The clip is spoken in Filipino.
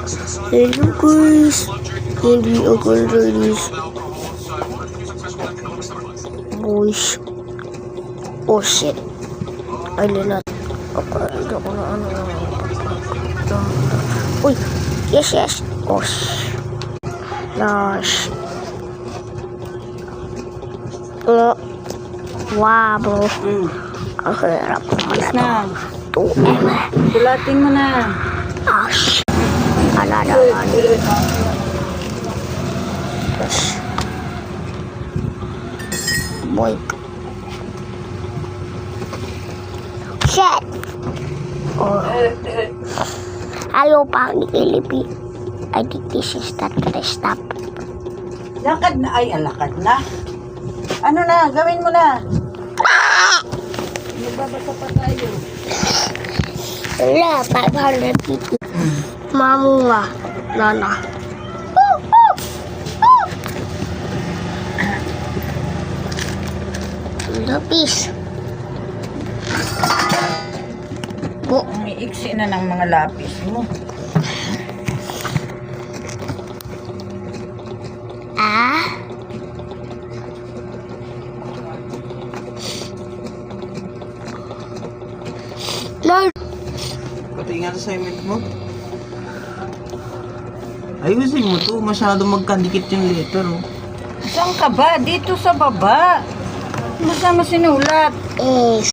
Hello guys, hindi ako ready. Boys. Oh shit. Ay linat. Okay, hindi ako na ano. Uy, yes. Oh shit. Gosh. Wow, bro. Ang hirap naman na. Sulatin mo na. Ah, shit. Ala naman. Yes. Boy. Shit! Oh. Ayaw pa ni Kilipi. I think this is not gonna stop. Lakad na. Ay, alakad na. Ano na, gawin mo na. Magbabasa pa tayo. Wala, 550. Mamu nga, nana. Lapis. Ang iiksi na ng mga lapis mo. Ah? Lord. Pati nga sa assignment mo. Ayusin mo to, masyado magkadikit yung letter, oh. Saan ka ba? Dito sa baba. Masama sinulat. Eh,